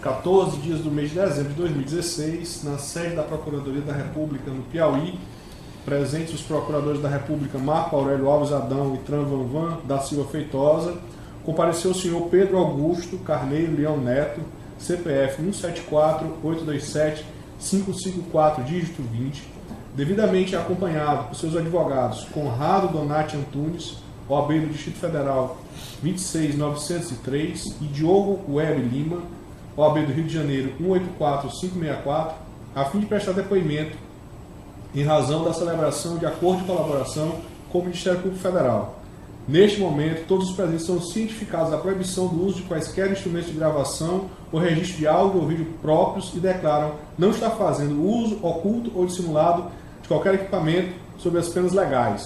14 dias do mês de dezembro de 2016, na sede da Procuradoria da República no Piauí, presentes os procuradores da República Marco Aurélio Alves Adão e Tran Vanvan da Silva Feitosa, compareceu o senhor Pedro Augusto Carneiro Leão Neto, CPF 174-827-554, dígito 20, devidamente acompanhado por seus advogados Conrado Donati Antunes, OAB do Distrito Federal 26903, e Diogo Web Lima, OAB do Rio de Janeiro 184564, a fim de prestar depoimento em razão da celebração de acordo de colaboração com o Ministério Público Federal. Neste momento, todos os presentes são cientificados da proibição do uso de quaisquer instrumentos de gravação ou registro de áudio ou vídeo próprios e declaram não estar fazendo uso oculto ou dissimulado de qualquer equipamento sob as penas legais.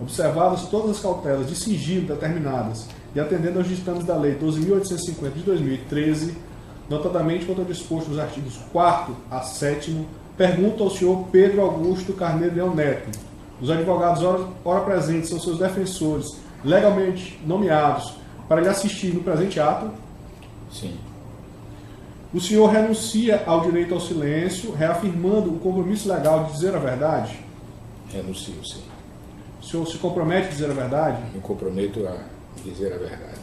Observadas todas as cautelas de sigilo determinadas e atendendo aos ditames da Lei 12.850 de 2013, notadamente quanto ao disposto nos artigos 4º a 7º, pergunto ao senhor Pedro Augusto Carneiro Leão Neto. Os advogados ora presentes são seus defensores legalmente nomeados para lhe assistir no presente ato? Sim. O senhor renuncia ao direito ao silêncio, reafirmando o compromisso legal de dizer a verdade? Renuncio, sim. O senhor se compromete a dizer a verdade? Me comprometo a dizer a verdade.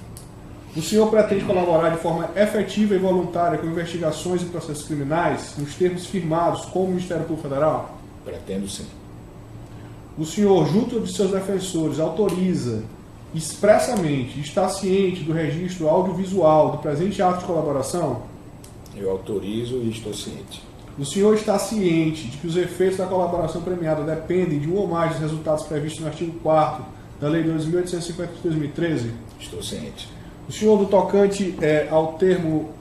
O senhor pretende colaborar de forma efetiva e voluntária com investigações e processos criminais nos termos firmados com o Ministério Público Federal? Pretendo, sim. O senhor, junto de seus defensores, autoriza expressamente, está ciente do registro audiovisual do presente ato de colaboração? Eu autorizo e estou ciente. O senhor está ciente de que os efeitos da colaboração premiada dependem de um ou mais dos resultados previstos no artigo 4º da Lei 2.850 de 2013? Estou ciente. O senhor, no tocante ao termo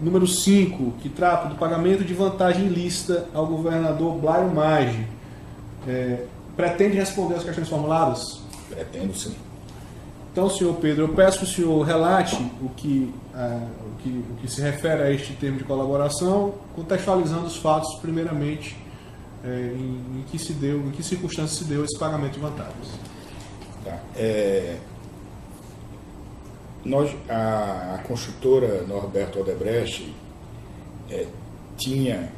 número 5, que trata do pagamento de vantagem ilícita ao governador Blairo Maggi, pretende responder às questões formuladas? Pretendo, sim. Então, senhor Pedro, eu peço que o senhor relate o que se refere a este termo de colaboração, contextualizando os fatos, primeiramente, em que circunstâncias se deu esse pagamento de vantagens. Tá. A construtora Norberto Odebrecht tinha,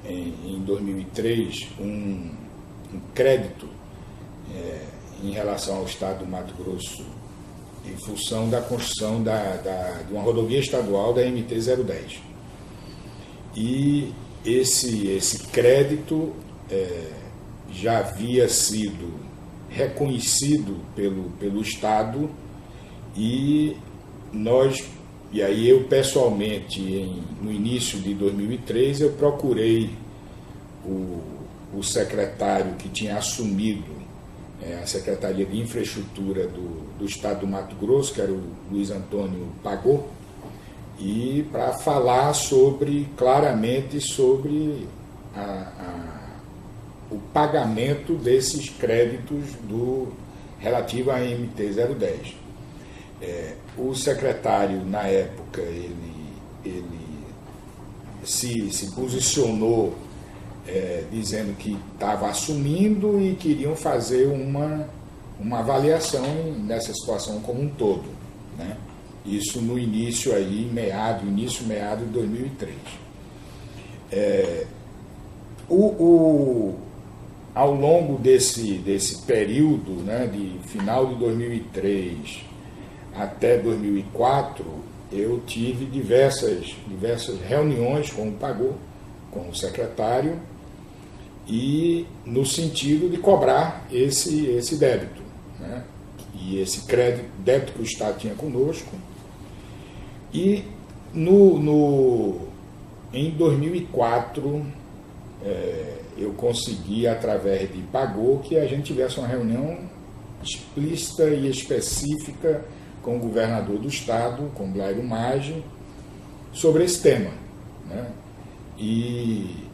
em 2003, um crédito em relação ao Estado do Mato Grosso, em função da construção de uma rodovia estadual da MT-010. E esse crédito já havia sido reconhecido pelo Estado e aí eu pessoalmente, no início de 2003, eu procurei o secretário que tinha assumido a Secretaria de Infraestrutura do Estado do Mato Grosso, que era o Luiz Antônio Pagô, e para falar claramente sobre o pagamento desses créditos relativo à MT-010. O secretário, na época, ele se posicionou dizendo que estava assumindo e queriam fazer uma avaliação dessa situação como um todo, né? Isso no início meado de 2003. Ao longo desse período, né, de final de 2003 até 2004, eu tive diversas reuniões com o Pagô, com o secretário, e no sentido de cobrar esse débito, né? E esse débito que o Estado tinha conosco. E em 2004 eu consegui, através de Pagô, que a gente tivesse uma reunião explícita e específica com o governador do Estado, com Blairo Maggi, sobre esse tema, né? E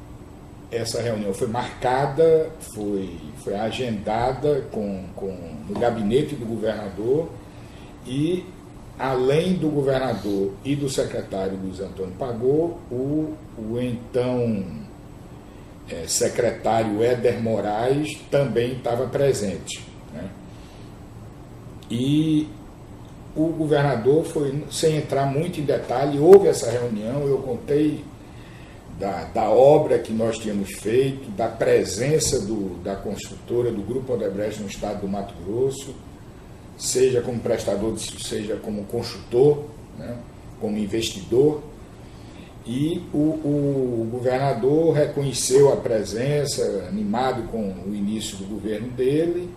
essa reunião foi marcada, foi agendada no gabinete do governador, e além do governador e do secretário Luiz Antônio Pagô, o então secretário Éder Moraes também estava presente, né? E o governador foi, sem entrar muito em detalhe, houve essa reunião, eu contei da obra que nós tínhamos feito, da presença da construtora do Grupo Odebrecht no estado do Mato Grosso, seja como prestador, seja como construtor, né, como investidor. E o governador reconheceu a presença, animado com o início do governo dele,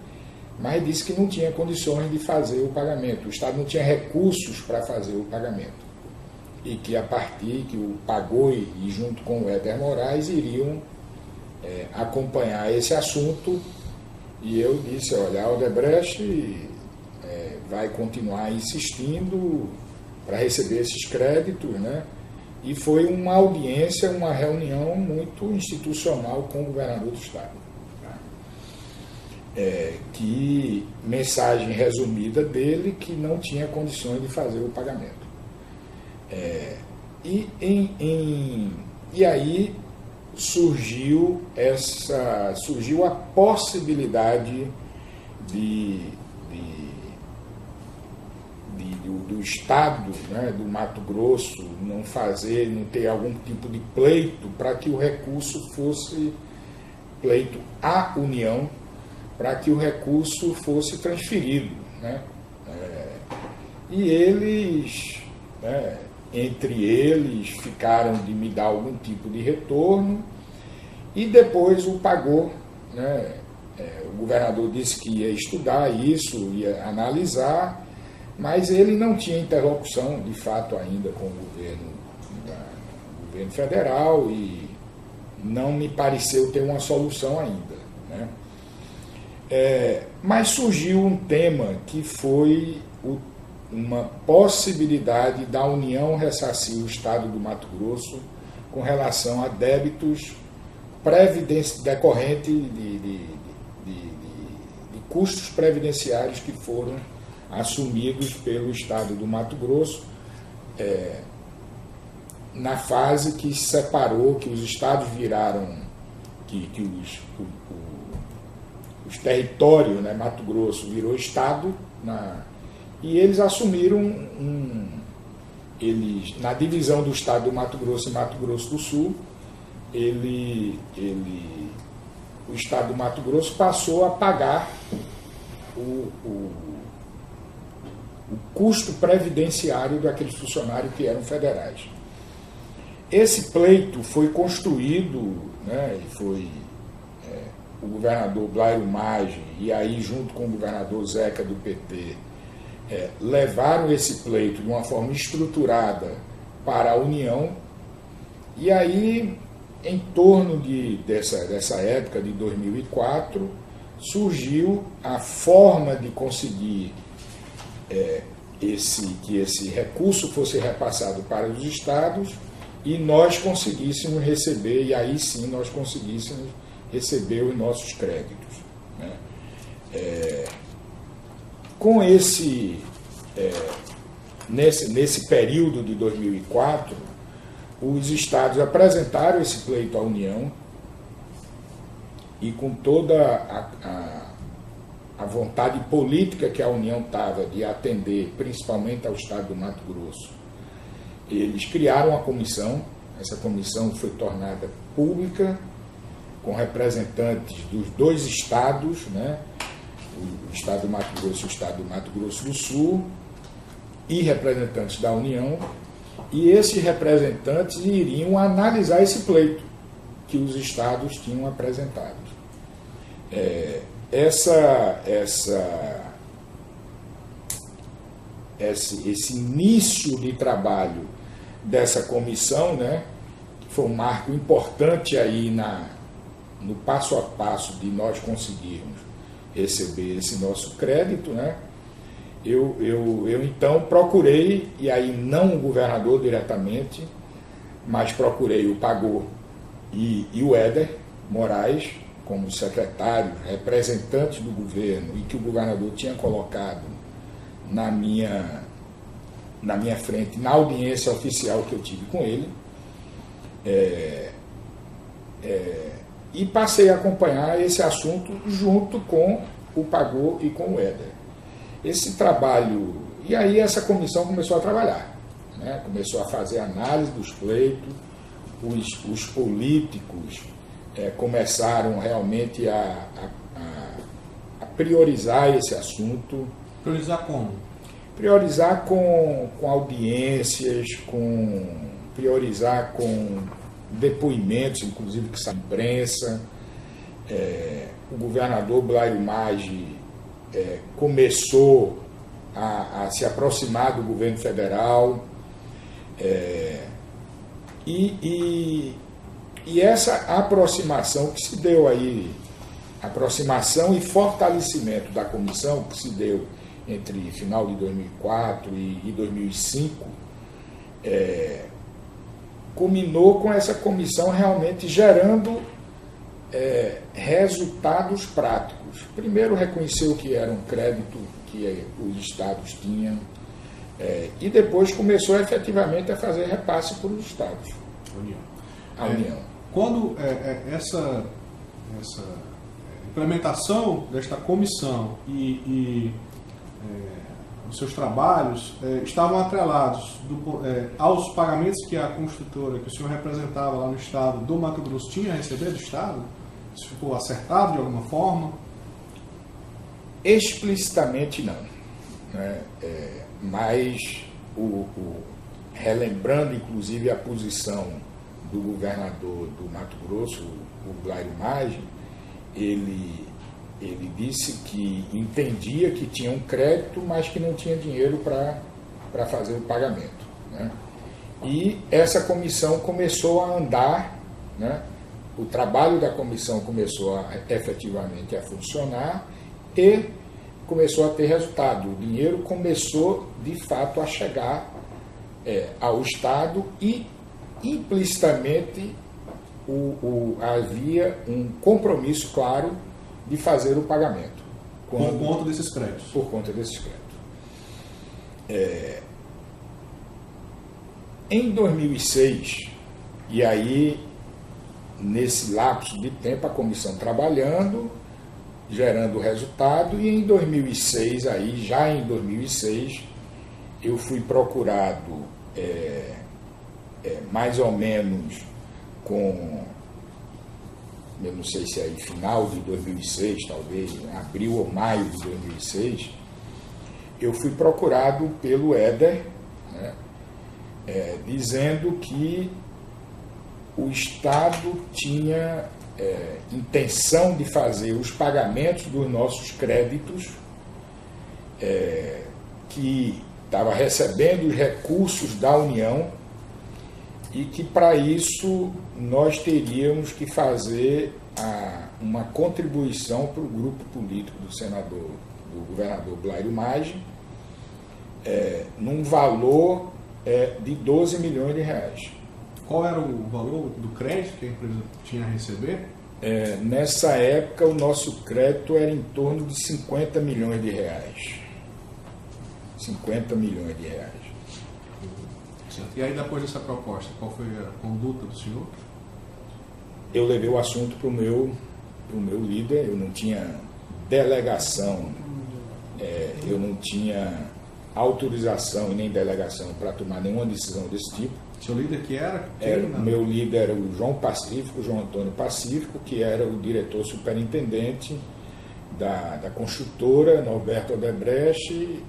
mas disse que não tinha condições de fazer o pagamento. O Estado não tinha recursos para fazer o pagamento. E que a partir que o pagou e junto com o Éder Moraes iriam acompanhar esse assunto. E eu disse, olha, a Odebrecht vai continuar insistindo para receber esses créditos, né? E foi uma audiência, uma reunião muito institucional com o governador do estado. Tá? Que mensagem resumida dele que não tinha condições de fazer o pagamento. E aí surgiu a possibilidade do Estado, né, do Mato Grosso, não ter algum tipo de pleito para que o recurso fosse pleito à União, para que o recurso fosse transferido. Né? E eles, né, entre eles, ficaram de me dar algum tipo de retorno e depois o pagou. Né? O governador disse que ia estudar isso, ia analisar, mas ele não tinha interlocução, de fato, ainda com o governo federal e não me pareceu ter uma solução ainda. Né? Mas surgiu um tema que foi uma possibilidade da União ressarcir o Estado do Mato Grosso com relação a débitos decorrentes de custos previdenciários que foram assumidos pelo Estado do Mato Grosso na fase que separou, que os estados viraram, que os territórios, né, Mato Grosso virou Estado, e eles assumiram na divisão do Estado do Mato Grosso e Mato Grosso do Sul, o Estado do Mato Grosso passou a pagar o custo previdenciário daqueles funcionários que eram federais. Esse pleito foi construído, né, e foi o governador Blairo Maggi, e aí junto com o governador Zeca do PT, levaram esse pleito de uma forma estruturada para a União, e aí, em torno dessa época de 2004, surgiu a forma de conseguir que esse recurso fosse repassado para os estados e nós conseguíssemos receber, e aí sim nós conseguíssemos receber os nossos créditos. Né? Com nesse período de 2004, os estados apresentaram esse pleito à União e com toda a vontade política que a União estava de atender, principalmente ao estado do Mato Grosso, eles criaram uma comissão. Essa comissão foi tornada pública, com representantes dos dois estados, né? O estado do Mato Grosso e o estado do Mato Grosso do Sul, e representantes da União, e esses representantes iriam analisar esse pleito que os estados tinham apresentado. Esse início de trabalho dessa comissão, né, que foi um marco importante aí no passo a passo de nós conseguirmos receber esse nosso crédito, né, eu então procurei, e aí não o governador diretamente, mas procurei o Pagô e o Éder Moraes, como secretários, representantes do governo, e que o governador tinha colocado na minha frente, na audiência oficial que eu tive com ele, e passei a acompanhar esse assunto junto com o Pagô e com o Éder. Esse trabalho E aí essa comissão começou a trabalhar, né? Começou a fazer análise dos pleitos, os políticos começaram realmente a priorizar esse assunto. Priorizar como? Priorizar com audiências, priorizar com depoimentos, inclusive que saem na imprensa. O governador Blairo Maggi começou a se aproximar do governo federal. E essa aproximação que se deu aí, aproximação e fortalecimento da comissão que se deu entre final de 2004 e 2005, culminou com essa comissão realmente gerando resultados práticos. Primeiro, reconheceu que era um crédito que os estados tinham, e depois começou efetivamente a fazer repasse para os estados. A União. Quando essa implementação desta comissão e os seus trabalhos estavam atrelados aos pagamentos que a construtora, que o senhor representava lá no estado do Mato Grosso, tinha a receber do estado? Isso ficou acertado de alguma forma? Explicitamente não, né? Mas relembrando inclusive a posição do governador do Mato Grosso, o Blairo Maggi, ele disse que entendia que tinha um crédito, mas que não tinha dinheiro para fazer o pagamento, né? E essa comissão começou a andar, né? O trabalho da comissão começou efetivamente a funcionar e começou a ter resultado. O dinheiro começou, de fato, a chegar ao Estado e, implicitamente, havia um compromisso claro de fazer o pagamento. Por conta desses créditos? Por conta desses créditos. Em 2006, e aí, nesse lapso de tempo, a comissão trabalhando, gerando resultado, e em 2006, já em 2006, eu fui procurado mais ou menos eu não sei se aí final de 2006, talvez, abril ou maio de 2006, eu fui procurado pelo Éder, né, dizendo que o Estado tinha intenção de fazer os pagamentos dos nossos créditos, que estava recebendo os recursos da União, e que para isso nós teríamos que fazer uma contribuição para o grupo político do governador Blairo Maggi, num valor de 12 milhões de reais. Qual era o valor do crédito que a empresa tinha a receber? Nessa época o nosso crédito era em torno de 50 milhões de reais. 50 milhões de reais. E aí, depois dessa proposta, qual foi a conduta do senhor? Eu levei o assunto para o meu líder. Eu não tinha delegação, eu não tinha autorização e nem delegação para tomar nenhuma decisão desse tipo. Seu líder que era? Meu líder era o João Antônio Pacífico, que era o diretor superintendente da construtora Norberto Odebrecht,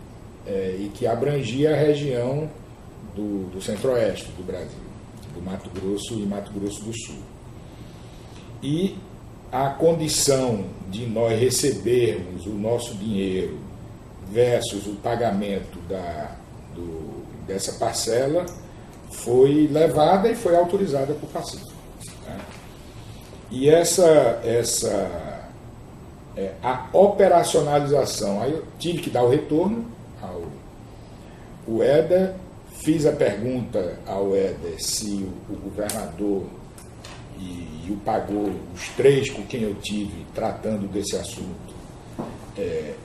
e que abrangia a região do Centro-Oeste do Brasil, do Mato Grosso e Mato Grosso do Sul. E a condição de nós recebermos o nosso dinheiro versus o pagamento dessa parcela foi levada e foi autorizada por Pacífico, né? E a operacionalização, aí eu tive que dar o retorno ao Éder. Fiz a pergunta ao Éder se o governador e o pagou, os três com quem eu tive tratando desse assunto,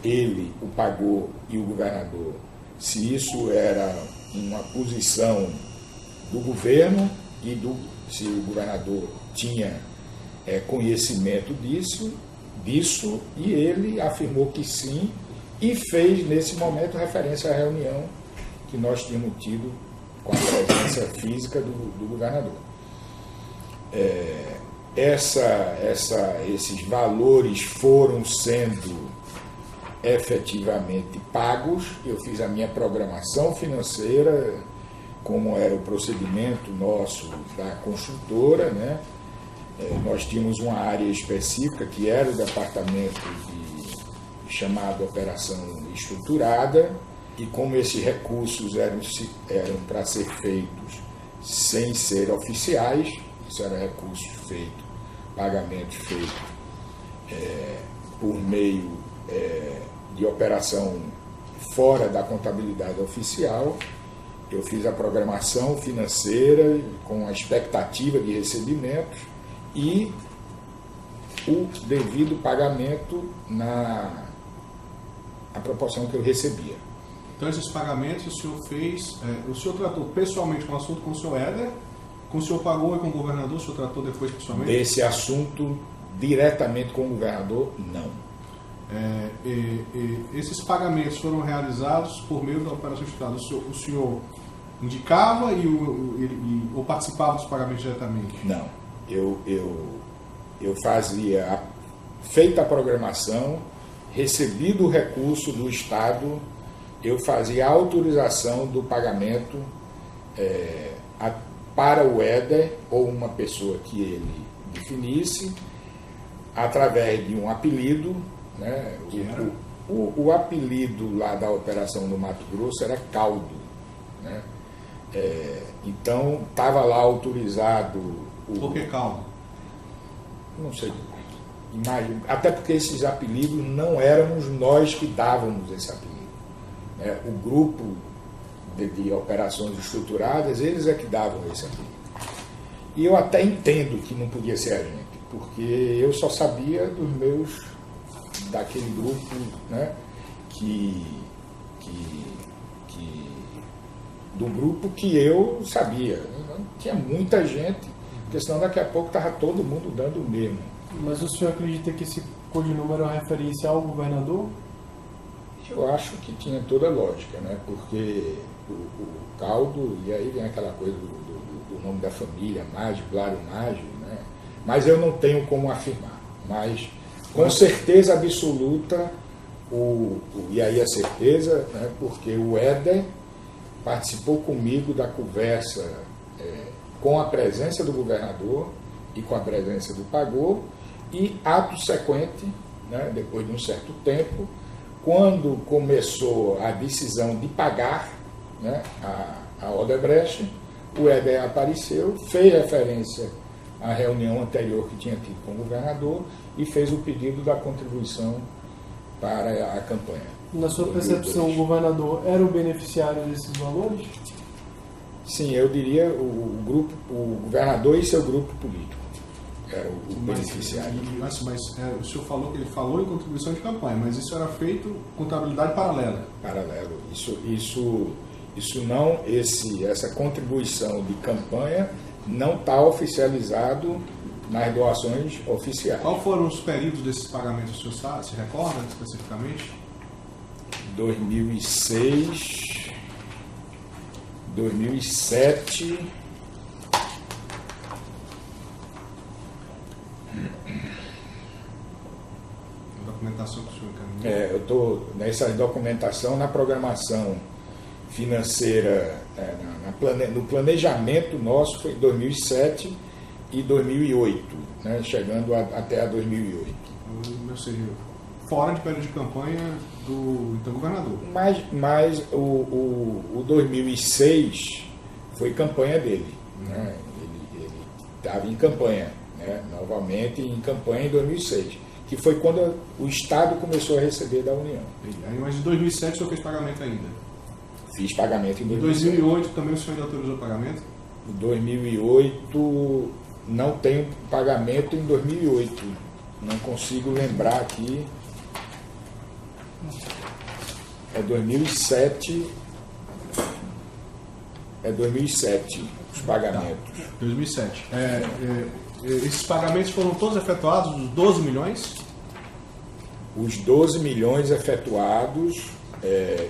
ele, o pagou e o governador, se isso era uma posição do governo e se o governador tinha conhecimento disso, e ele afirmou que sim, e fez, nesse momento, referência à reunião que nós tínhamos tido com a presença física do governador. Esses valores foram sendo efetivamente pagos. Eu fiz a minha programação financeira, como era o procedimento nosso da construtora, né? Nós tínhamos uma área específica que era o departamento chamado Operação Estruturada, e como esses recursos eram para ser feitos sem ser oficiais, isso era recursos feitos, pagamentos feitos por meio de operação fora da contabilidade oficial. Eu fiz a programação financeira com a expectativa de recebimentos e o devido pagamento na proporção que eu recebia. Então, esses pagamentos o senhor fez, o senhor tratou pessoalmente com o assunto com o senhor Éder, com o senhor pagou e com o governador, o senhor tratou depois pessoalmente? Desse assunto diretamente com o governador, não. Esses pagamentos foram realizados por meio da operação estruturada. O senhor indicava ou participava dos pagamentos diretamente? Não. Eu fazia, feita a programação, recebido o recurso do Estado, eu fazia a autorização do pagamento para o Éder ou uma pessoa que ele definisse, através de um apelido, né? O apelido lá da operação no Mato Grosso era Caldo, né? Então estava lá autorizado. Por que Caldo? Não sei. Até porque esses apelidos não éramos nós que dávamos esse apelido. O grupo de operações estruturadas, eles é que davam esse apelido. E eu até entendo que não podia ser a gente, porque eu só sabia daquele grupo, né, do grupo que eu sabia. Tinha muita gente, porque senão daqui a pouco estava todo mundo dando o mesmo. Mas o senhor acredita que esse codinúmero é referência ao governador? Eu acho que tinha toda a lógica, né? Porque o Caldo, e aí vem aquela coisa do nome da família, Mágio, Blário Mágio, né? Mas eu não tenho como afirmar. Mas, com certeza absoluta, e aí a certeza, né? Porque o Éder participou comigo da conversa com a presença do governador e com a presença do Pagô, e ato sequente, né? Depois de um certo tempo, quando começou a decisão de pagar, né, a Odebrecht, o Éder apareceu, fez referência à reunião anterior que tinha tido com o governador e fez o pedido da contribuição para a campanha. Na sua percepção, o governador era o beneficiário desses valores? Sim, eu diria o governador e seu grupo político. Era o beneficiário. Mas o senhor falou que ele falou em contribuição de campanha, mas isso era feito contabilidade paralela. Paralelo. Isso não, essa contribuição de campanha não está oficializado nas doações oficiais. Qual foram os períodos desses pagamentos, o senhor se recorda especificamente? 2006, 2007... Documentação que o senhor encaminhou? Eu estou nessa documentação, na programação financeira, no planejamento nosso foi 2007 e 2008, né, chegando até a 2008. Ou seja, fora de período de campanha do então governador. Mas o 2006 foi campanha dele. Né? Ele estava em campanha, né? Novamente em campanha em 2006. Que foi quando o Estado começou a receber da União. Mas em 2007 o senhor fez pagamento ainda? Fiz pagamento em 2007. Em 2008 também o senhor ainda autorizou o pagamento? Em 2008 não tenho pagamento em 2008. Não consigo lembrar aqui. É 2007. É 2007 os pagamentos. 2007. Esses pagamentos foram todos efetuados, os 12 milhões? os 12 milhões efetuados,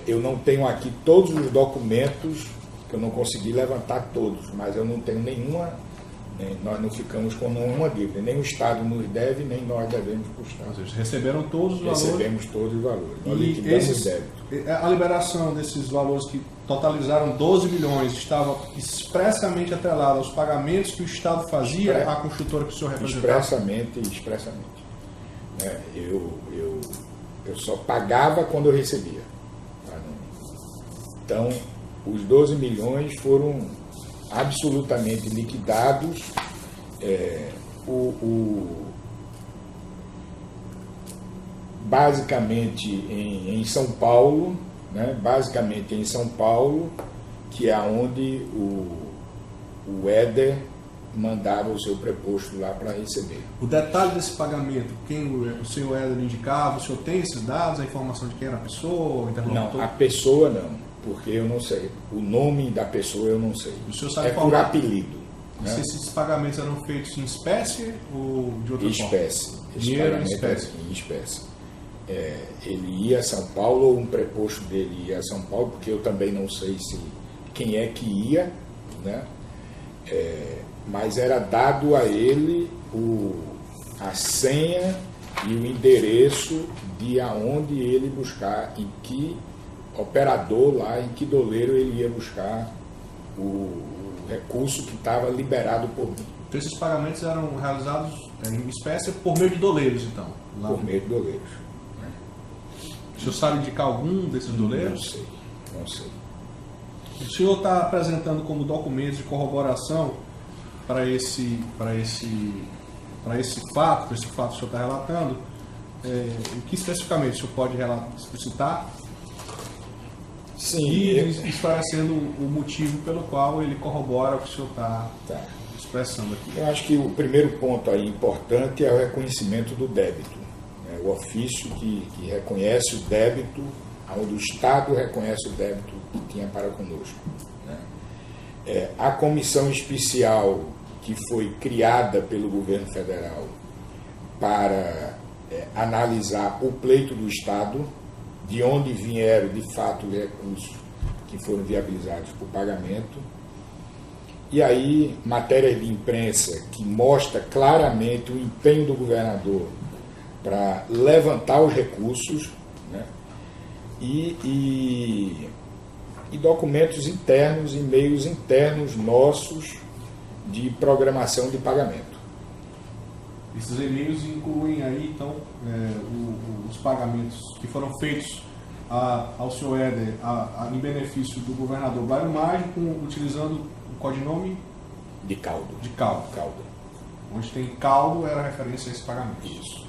eu não tenho aqui todos os documentos, que eu não consegui levantar todos, mas eu não tenho nenhuma, nós não ficamos com nenhuma dívida, nem o Estado nos deve, nem nós devemos para o Estado. Ou seja, receberam todos os valores. Recebemos todos os valores, nós E liquidamos débito. a liberação desses valores que totalizaram 12 milhões estava expressamente atrelada aos pagamentos que o Estado fazia à construtora que o senhor representava? Expressamente. Eu só pagava quando eu recebia. Então, os 12 milhões foram absolutamente liquidados. Basicamente em São Paulo, né? Basicamente em São Paulo, que é onde o Éder mandava o seu preposto lá para receber. O detalhe desse pagamento, quem o senhor Éder indicava, o senhor tem esses dados, a informação de quem era a pessoa, o interlocutor? Não, a pessoa não, porque eu não sei. O nome da pessoa eu não sei. O senhor sabe por falar? apelido. Se esses pagamentos eram feitos em espécie ou de outra forma? Espécie. Esse Dinheiro em pagamento espécie. era em espécie. Ele ia a São Paulo, ou um preposto dele ia a São Paulo, porque eu também não sei quem é que ia, né? Mas era dado a ele a senha e o endereço de aonde ele buscar, em que operador lá, em que doleiro ele ia buscar o recurso que estava liberado por mim. Então esses pagamentos eram realizados em espécie por meio de doleiros, então? Lá Por meio de doleiros. O senhor sabe indicar algum desses doleiros? Não sei. O senhor está apresentando como documentos de corroboração para esse fato que o senhor está relatando, o que especificamente o senhor pode explicitar? Sim. E esclarecendo o motivo pelo qual ele corrobora o que o senhor está expressando aqui. Eu acho que o primeiro ponto aí importante é o reconhecimento do débito. O ofício que reconhece o débito, onde o Estado reconhece o débito que tinha para conosco. A comissão especial que foi criada pelo governo federal para analisar o pleito do Estado, de onde vieram de fato os recursos que foram viabilizados por pagamento. E aí, matéria de imprensa que mostra claramente o empenho do governador para levantar os recursos, né? E documentos internos, e-mails internos nossos de programação de pagamento. Esses e-mails incluem aí, então, os pagamentos que foram feitos ao senhor Éder em benefício do governador Blairo Maggi, utilizando o codinome De Caldo. de Caldo. Onde tem Caldo era referência a esse pagamento. Isso.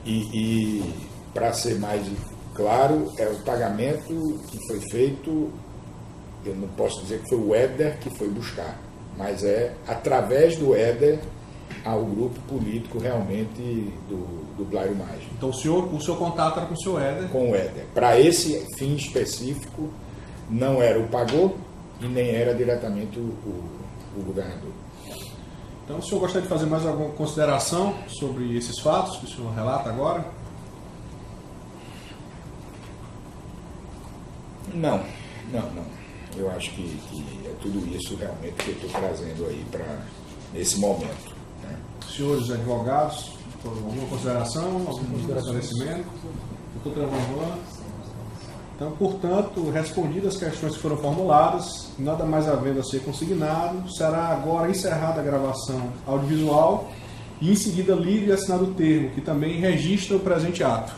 E para ser mais claro, é o pagamento que foi feito, eu não posso dizer que foi o Éder que foi buscar, mas é através do Éder ao grupo político realmente do Blairo Maggi. Então o seu contato era com o senhor Éder? Com o Éder. Para esse fim específico, não era o pagou e nem era diretamente o governador. Então o senhor gostaria de fazer mais alguma consideração sobre esses fatos que o senhor relata agora? Não. Eu acho que é tudo isso realmente que eu estou trazendo aí para nesse momento. Né? Senhores advogados, alguma consideração, algum esclarecimento? Doutor Trevor. Então, portanto, respondidas as questões que foram formuladas, nada mais havendo a ser consignado, será agora encerrada a gravação audiovisual e em seguida lido e assinado o termo, que também registra o presente ato.